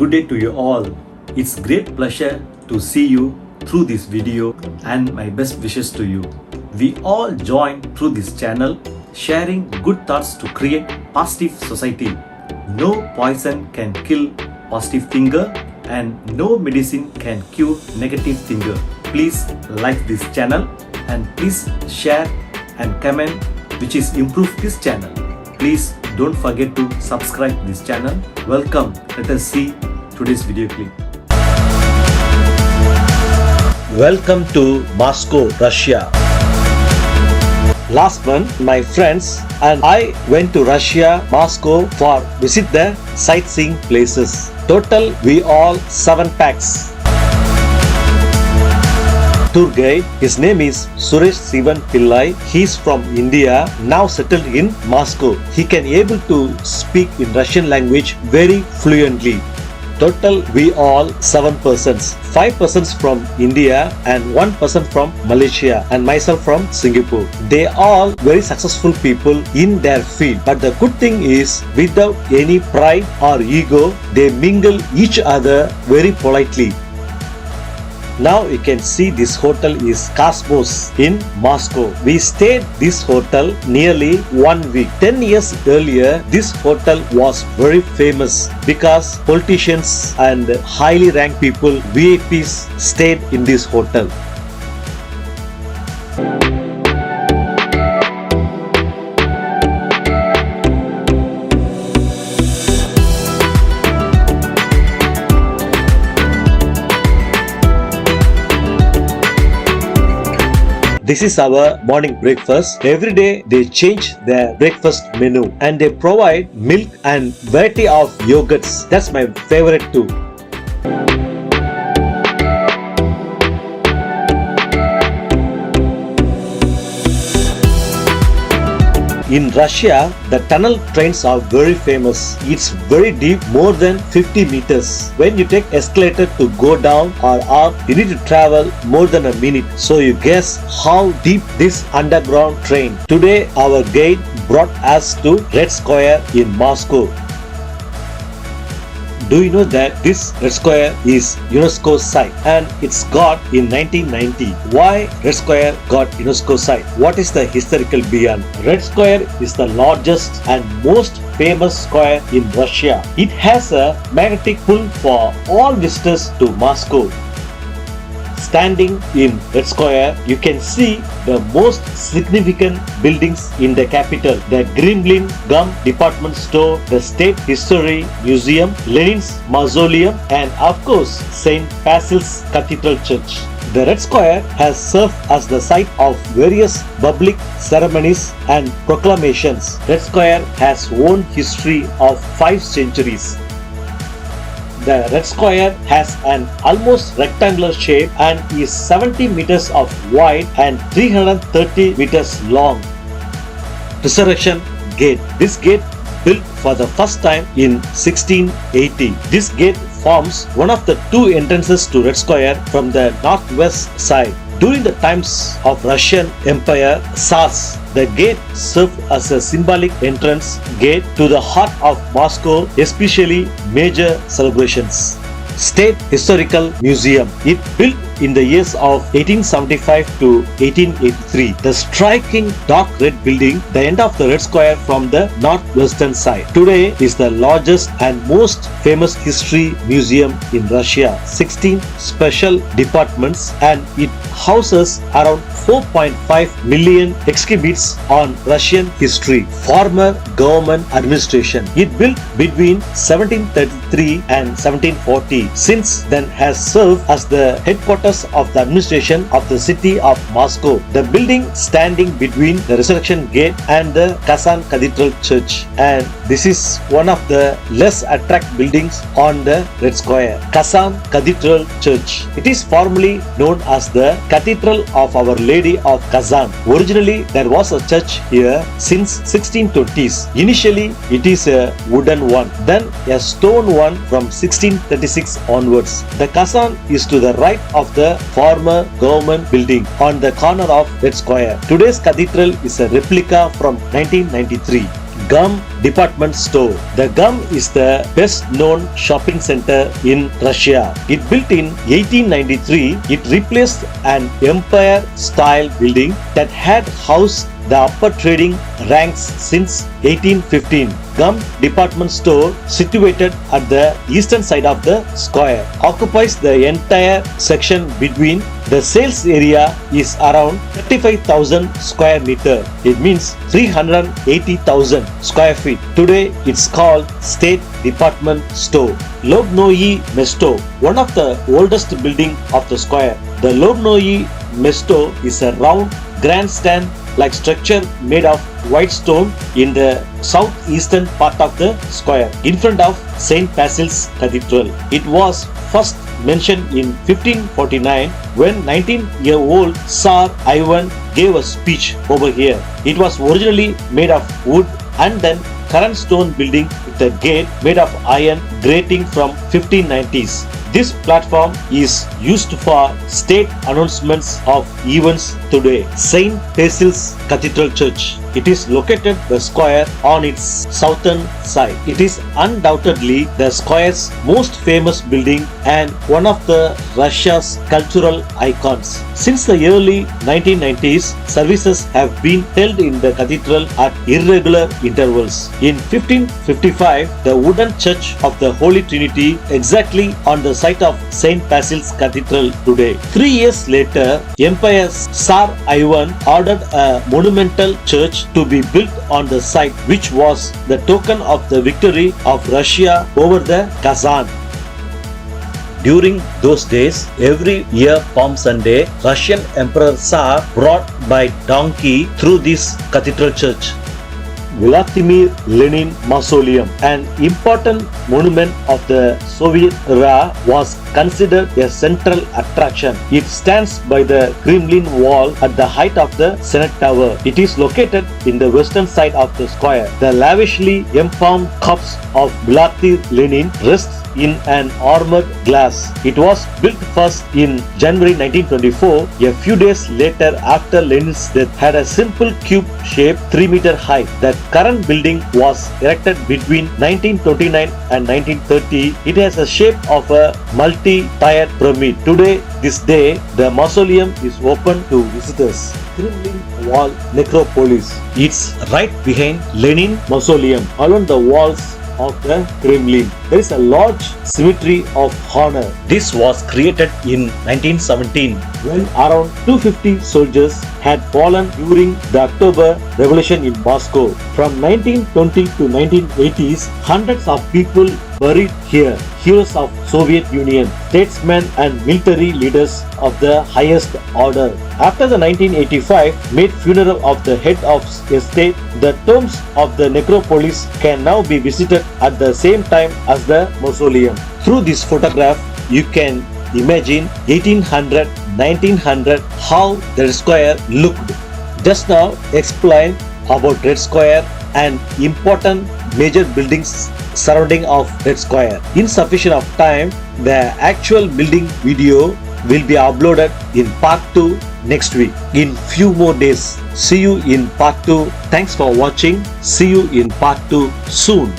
Good day to you all. It's great pleasure to see you through this video and my best wishes to you. We all join through this channel sharing good thoughts to create positive society. No poison can kill positive thinker and no medicine can cure negative thinker. Please like this channel and please share and comment which is improve this channel. Please don't forget to subscribe this channel. Welcome. Let us see today's video clip. Welcome to Moscow, Russia. Last month, my friends and I went to Russia, Moscow for visit the sightseeing places. Total, we all 7 packs. Tour guide, his name is Suresh Sivan Pillai. He is from India, now settled in Moscow. He can able to speak in Russian language very fluently. Total, we all 7 persons. 5 persons from India and 1 person from Malaysia and myself from Singapore. They all very successful people in their field. But the good thing is, without any pride or ego, they mingle each other very politely. Now you can see this hotel is Cosmos in Moscow. We stayed this hotel nearly 1 week. 10 years earlier, this hotel was very famous because politicians and highly ranked people, VIPs, stayed in this hotel. This is our morning breakfast. Every day they change their breakfast menu and they provide milk and variety of yogurts. That's my favorite too. In Russia, the tunnel trains are very famous. It's very deep, more than 50 meters. When you take escalator to go down or up, you need to travel more than a minute. So you guess how deep this underground train. Today, our guide brought us to Red Square in Moscow. Do you know that this Red Square is UNESCO site and it's got in 1990. Why Red Square got UNESCO site? What is the historical beyond? Red Square is the largest and most famous square in Russia. It has a magnetic pull for all visitors to Moscow. Standing in Red Square, you can see the most significant buildings in the capital. The Kremlin Gum Department Store, the State History Museum, Lenin's Mausoleum, and of course, St. Basil's Cathedral Church. The Red Square has served as the site of various public ceremonies and proclamations. Red Square has own history of 5 centuries. The Red Square has an almost rectangular shape and is 70 meters of wide and 330 meters long. Resurrection Gate. This gate built for the first time in 1680. This gate forms one of the 2 entrances to Red Square from the northwest side. During the times of Russian Empire, Tsars, the gate served as a symbolic entrance gate to the heart of Moscow, especially major celebrations. State Historical Museum. It built in the years of 1875 to 1883. The striking dark red building, the end of the Red Square from the northwestern side. Today is the largest and most famous history museum in Russia. 16 special departments and it houses around 4.5 million exhibits on Russian history, former government administration. It built between 1733 and 1740. Since then has served as the headquarters of the administration of the city of Moscow. The building standing between the Resurrection Gate and the Kazan Cathedral Church. And this is one of the less attractive buildings on the Red Square. Kazan Cathedral Church. It is formerly known as the Cathedral of Our Lady of Kazan. Originally, there was a church here since 1620s. Initially, it is a wooden one, then a stone one from 1636 onwards. The Kazan is to the right of the former government building on the corner of Red Square. Today's cathedral is a replica from 1993. Gum department store. The Gum is the best known shopping center in Russia. It built in 1893. It replaced an empire style building that had housed the upper trading ranks since 1815. Gum department store, situated at the eastern side of the square, occupies the entire section between. The sales area is around 35,000 square meter. It means 380,000 square feet. Today it's called State Department Store. Lobnoye Mesto, one of the oldest building of the square. The Lobnoye Mesto is a round grandstand like structure made of white stone in the southeastern part of the square in front of St. Basil's Cathedral. It was first mentioned in 1549 when 19-year-old Tsar Ivan gave a speech over here. It was originally made of wood and then current stone building with a gate made of iron grating from 1590s. This platform is used for state announcements of events today. St. Basil's Cathedral Church. It is located the square on its southern side. It is undoubtedly the square's most famous building and one of the Russia's cultural icons. Since the early 1990s, services have been held in the cathedral at irregular intervals. In 1555, the wooden church of the Holy Trinity exactly on the site of St. Basil's Cathedral today. 3 years later, Emperor Tsar Ivan ordered a monumental church to be built on the site, which was the token of the victory of Russia over the Kazan. During those days, every year Palm Sunday, Russian Emperor Tsar brought by donkey through this cathedral church. Vladimir Lenin Mausoleum, an important monument of the Soviet era, was considered a central attraction. It stands by the Kremlin wall at the height of the Senate Tower. It is located in the western side of the square. The lavishly embalmed corpse of Vladimir Lenin rests in an armored glass. It was built first in January 1924. A few days later, after Lenin's death, had a simple cube shape 3 meter high. The current building was erected between 1929 and 1930. It has a shape of a multi-tiered pyramid. Today, this day, the mausoleum is open to visitors. Kremlin wall Necropolis. It's right behind Lenin Mausoleum. Along the walls of the Kremlin, there is a large cemetery of honor. This was created in 1917 when around 250 soldiers had fallen during the October Revolution in Moscow. From 1920 to 1980s, hundreds of people buried here, heroes of Soviet Union, statesmen and military leaders of the highest order. After the 1985 made funeral of the head of a state, the tombs of the necropolis can now be visited at the same time as the mausoleum. Through this photograph, you can imagine 1800, 1900 how the Red Square looked. Just now explain about Red Square and important major buildings surrounding of Red Square. In sufficient of time, the actual building video will be uploaded in part 2 next week. In few more days. See you in part 2. Thanks for watching. See you in part 2 soon.